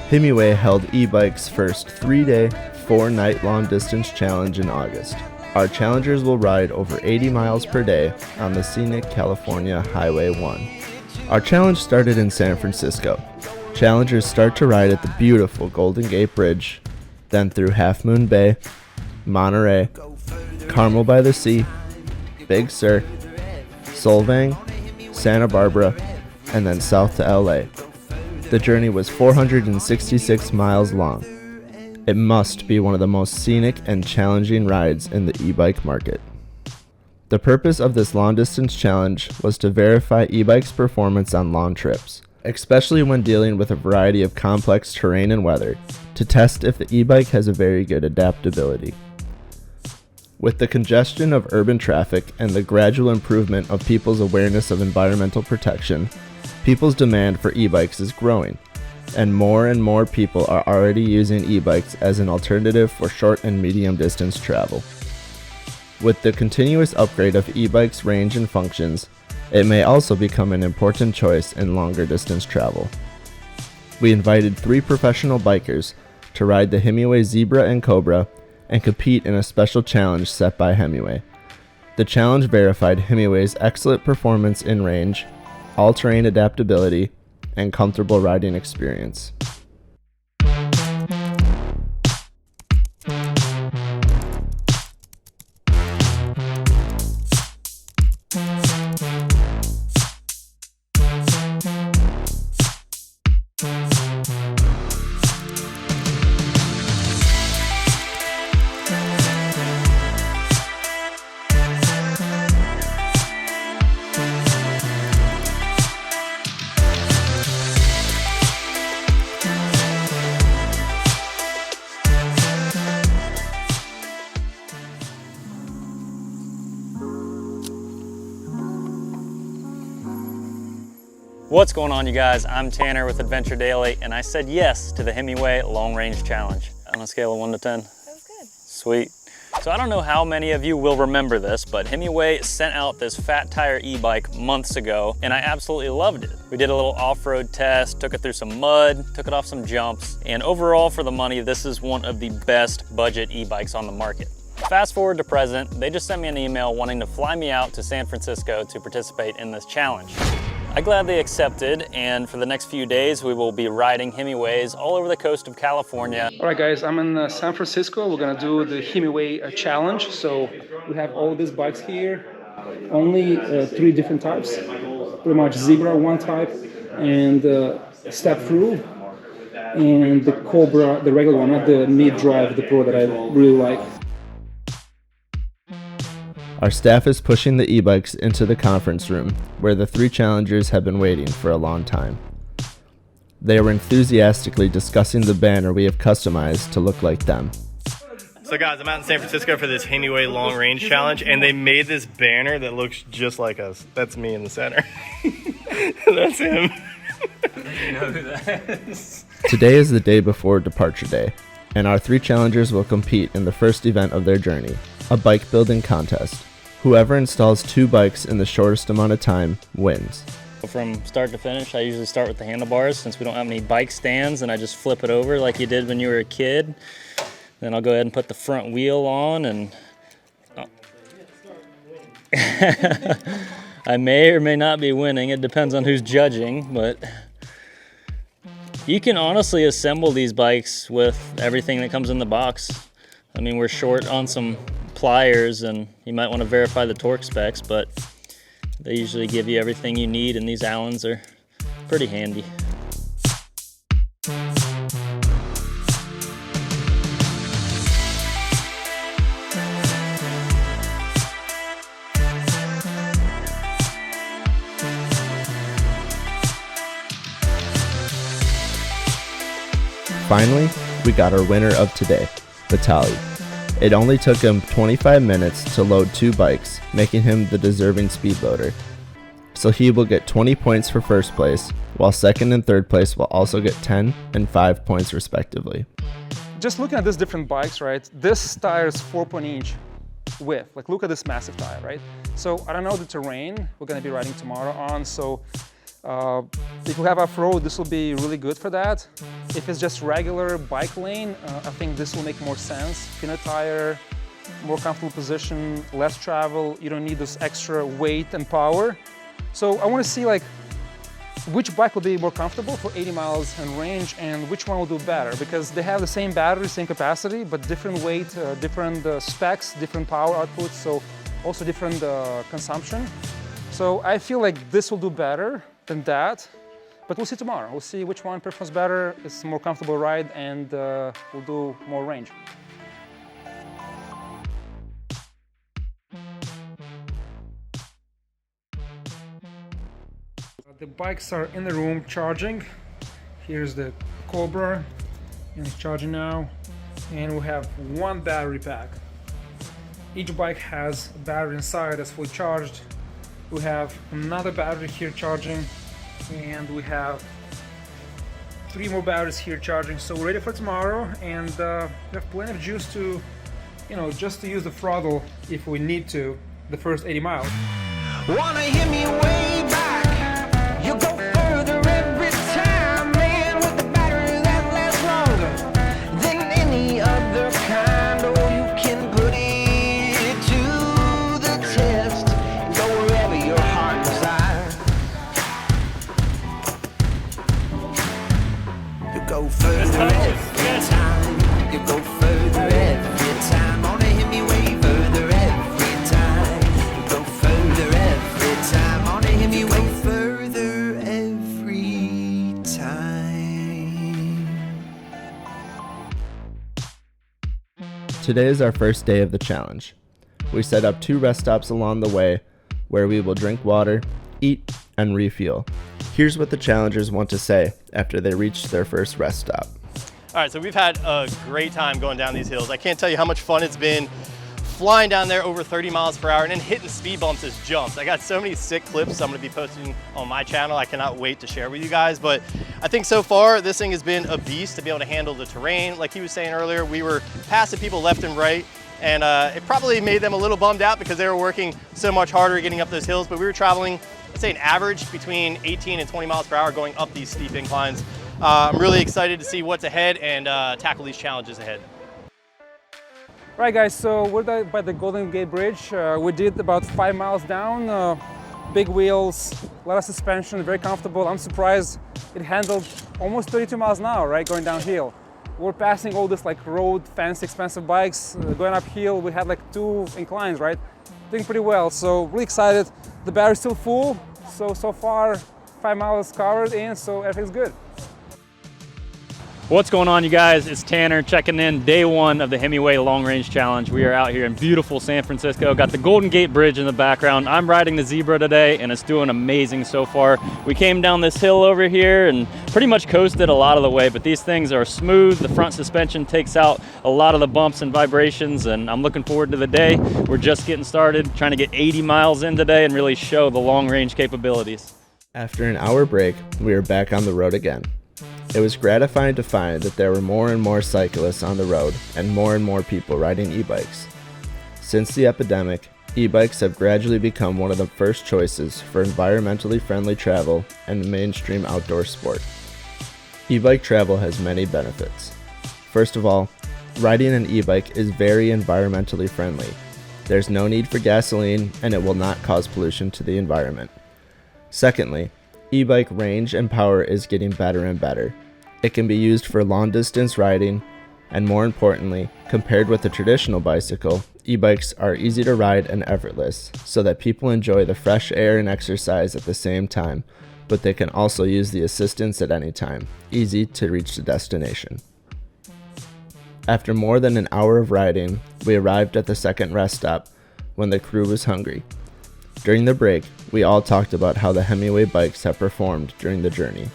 Himiway held ebike's first 3-day, 4-night long-distance challenge in August. Our challengers will ride over 80 miles per day on the scenic California Highway 1. Our challenge started in San Francisco. Challengers start to ride at the beautiful Golden Gate Bridge, then through Half Moon Bay, Monterey, Carmel by the Sea, Big Sur, Solvang, Santa Barbara, and then south to LA. The journey was 466 miles long. It must be one of the most scenic and challenging rides in the e-bike market. The purpose of this long-distance challenge was to verify e-bike's performance on long trips, especially when dealing with a variety of complex terrain and weather, to test if the e-bike has a very good adaptability. With the congestion of urban traffic and the gradual improvement of people's awareness of environmental protection, people's demand for e-bikes is growing, and more people are already using e-bikes as an alternative for short and medium distance travel. With the continuous upgrade of e-bikes' range and functions, it may also become an important choice in longer distance travel. We invited 3 professional bikers to ride the Himiway Zebra and Cobra and compete in a special challenge set by Himiway. The challenge verified Himiway's excellent performance in range, all-terrain adaptability, and comfortable riding experience. What's going on, you guys? I'm Tanner with Adventure Daily, and I said yes to the Himiway Long Range Challenge. On a scale of 1 to 10. That was good. Sweet. So I don't know how many of you will remember this, but Himiway sent out this fat tire e-bike months ago, and I absolutely loved it. We did a little off-road test, took it through some mud, took it off some jumps, and overall for the money, this is one of the best budget e-bikes on the market. Fast forward to present, they just sent me an email wanting to fly me out to San Francisco to participate in this challenge. I gladly accepted, and for the next few days we will be riding Himiways all over the coast of California. All right guys, I'm in San Francisco. We're gonna do the Himiway challenge. So we have all these bikes here, only 3 different types, pretty much Zebra one type, and Step Through, and the Cobra, the regular one, not the mid-drive, the Pro that I really like. Our staff is pushing the e-bikes into the conference room, where the 3 challengers have been waiting for a long time. They are enthusiastically discussing the banner we have customized to look like them. So guys, I'm out in San Francisco for this Himiway Long Range Challenge, and they made this banner that looks just like us. That's me in the center. That's him. You know who that is. Today is the day before departure day, and our 3 challengers will compete in the first event of their journey, a bike building contest. Whoever installs 2 bikes in the shortest amount of time wins. From start to finish, I usually start with the handlebars since we don't have any bike stands, and I just flip it over like you did when you were a kid. Then I'll go ahead and put the front wheel on, and I may or may not be winning. It depends on who's judging, but you can honestly assemble these bikes with everything that comes in the box. I mean, we're short on some pliers, and you might want to verify the torque specs, but they usually give you everything you need, and these Allens are pretty handy. Finally, we got our winner of today, Vitaly. It only took him 25 minutes to load 2 bikes, making him the deserving speed loader. So he will get 20 points for first place, while second and third place will also get 10 and 5 points respectively. Just looking at these different bikes, right? This tire is 4.8-inch width. Like, look at this massive tire, right? So I don't know the terrain we're gonna be riding tomorrow on, so If you have off-road, this will be really good for that. If it's just regular bike lane, I think this will make more sense. Thinner tire, more comfortable position, less travel. You don't need this extra weight and power. So I want to see like which bike will be more comfortable for 80 miles in range and which one will do better, because they have the same battery, same capacity, but different weight, different specs, different power outputs, so also different consumption. So I feel like this will do better than that, but we'll see tomorrow. We'll see which one performs better, it's a more comfortable ride, and will do more range. The bikes are in the room charging. Here's the Cobra, and it's charging now. And we have one battery pack. Each bike has a battery inside that's fully charged. We have another battery here charging, and we have 3 more batteries here charging. So we're ready for tomorrow, and we have plenty of juice to, just to use the throttle if we need to, the first 80 miles. Wanna hear me way back? You go further every time, man, with the battery that lasts longer than any other kind. Oh, you can put it to the test, go wherever your heart desires. You go further every time. You go further every time. On a Himiway, further every time. You go further every time. On a Himiway, further every time. Today is our first day of the challenge. We set up 2 rest stops along the way where we will drink water, eat, and refuel. Here's what the challengers want to say after they reach their first rest stop. All right, so we've had a great time going down these hills. I can't tell you how much fun it's been flying down there over 30 miles per hour and then hitting speed bumps as jumps. I got so many sick clips I'm gonna be posting on my channel. I cannot wait to share with you guys, but I think so far this thing has been a beast to be able to handle the terrain. Like he was saying earlier, we were passing people left and right, and it probably made them a little bummed out because they were working so much harder getting up those hills, but we were traveling, let's say an average between 18 and 20 miles per hour going up these steep inclines. I'm really excited to see what's ahead and tackle these challenges ahead. Right guys, so we're by the Golden Gate Bridge. We did about 5 miles down, big wheels, a lot of suspension, very comfortable. I'm surprised it handled almost 32 miles an hour, right, going downhill. We're passing all this like road, fancy, expensive bikes. Going uphill, we had like 2 inclines, right? Doing pretty well, so really excited. The battery's still full, so far 5 miles covered in, so everything's good. What's going on, you guys? It's Tanner checking in day 1 of the Himiway Long Range Challenge. We are out here in beautiful San Francisco. Got the Golden Gate Bridge in the background. I'm riding the Zebra today and it's doing amazing so far. We came down this hill over here and pretty much coasted a lot of the way, but these things are smooth. The front suspension takes out a lot of the bumps and vibrations, and I'm looking forward to the day. We're just getting started, trying to get 80 miles in today and really show the long range capabilities. After an hour break, we are back on the road again. It was gratifying to find that there were more and more cyclists on the road and more people riding e-bikes. Since the epidemic, e-bikes have gradually become one of the first choices for environmentally friendly travel and mainstream outdoor sport. E-bike travel has many benefits. First of all, riding an e-bike is very environmentally friendly. There's no need for gasoline and it will not cause pollution to the environment. Secondly, e-bike range and power is getting better and better. It can be used for long distance riding, and more importantly, compared with the traditional bicycle, e-bikes are easy to ride and effortless, so that people enjoy the fresh air and exercise at the same time, but they can also use the assistance at any time, easy to reach the destination. After more than an hour of riding, we arrived at the second rest stop when the crew was hungry. During the break, we all talked about how the Himiway bikes have performed during the journey.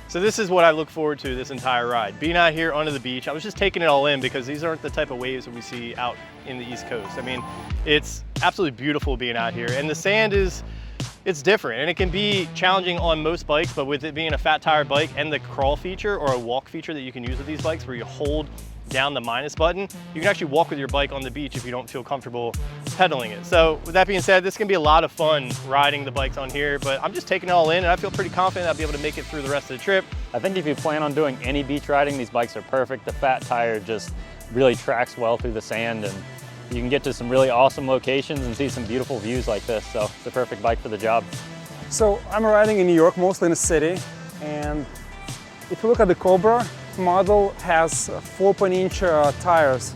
So this is what I look forward to this entire ride. Being out here under the beach, I was just taking it all in because these aren't the type of waves that we see out in the East Coast. I mean, it's absolutely beautiful being out here, and the sand it's different, and it can be challenging on most bikes, but with it being a fat tire bike and the crawl feature or a walk feature that you can use with these bikes where you hold down the minus button, you can actually walk with your bike on the beach if you don't feel comfortable pedaling it. So with that being said, this can be a lot of fun riding the bikes on here, but I'm just taking it all in and I feel pretty confident I'll be able to make it through the rest of the trip. I think if you plan on doing any beach riding, these bikes are perfect. The fat tire just really tracks well through the sand, and you can get to some really awesome locations and see some beautiful views like this. So it's the perfect bike for the job. So I'm riding in New York, mostly in the city, and if you look at the Cobra model, has 4-inch tires,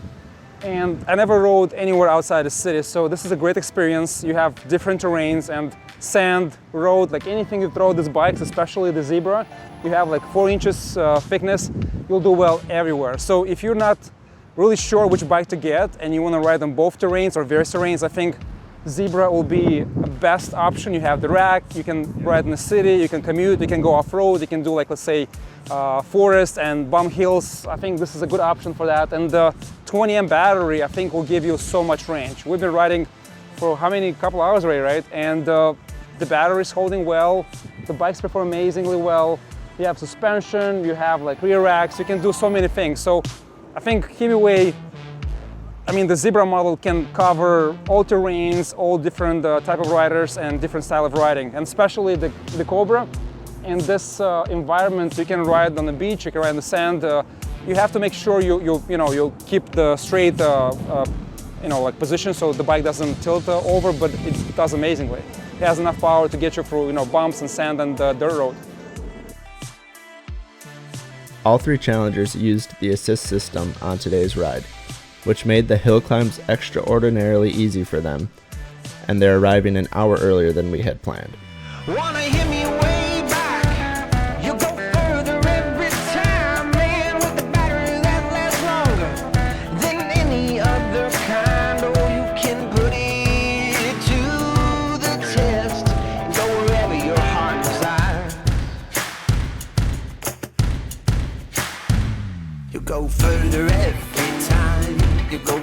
and I never rode anywhere outside the city, so this is a great experience. You have different terrains and sand, road, like anything you throw these bikes, especially the Zebra, you have like 4 inches thickness, you'll do well everywhere. So if you're not really sure which bike to get and you want to ride on both terrains or various terrains, I think Zebra will be a best option. You have the rack, you can ride in the city, you can commute, you can go off-road, you can do like, let's say, forest and bump hills. I think this is a good option for that. And the 20 amp battery, I think, will give you so much range. We've been riding for how many, couple hours already, right? And the battery is holding well, the bikes perform amazingly well. You have suspension, you have like rear racks, you can do so many things. So I think Himiway, I mean, the Zebra model can cover all terrains, all different type of riders and different style of riding, and especially the Cobra. In this environment, you can ride on the beach, you can ride in the sand. You have to make sure you keep the straight like position so the bike doesn't tilt over, but it does amazingly. It has enough power to get you through bumps and sand and dirt road. All three challengers used the assist system on today's ride, which made the hill climbs extraordinarily easy for them, and they're arriving an hour earlier than we had planned. Wanna hear me way back? You go further every time, man, with the battery that lasts longer than any other kind. Oh, you can put it to the test, go wherever your heart desires. You go further every time. You go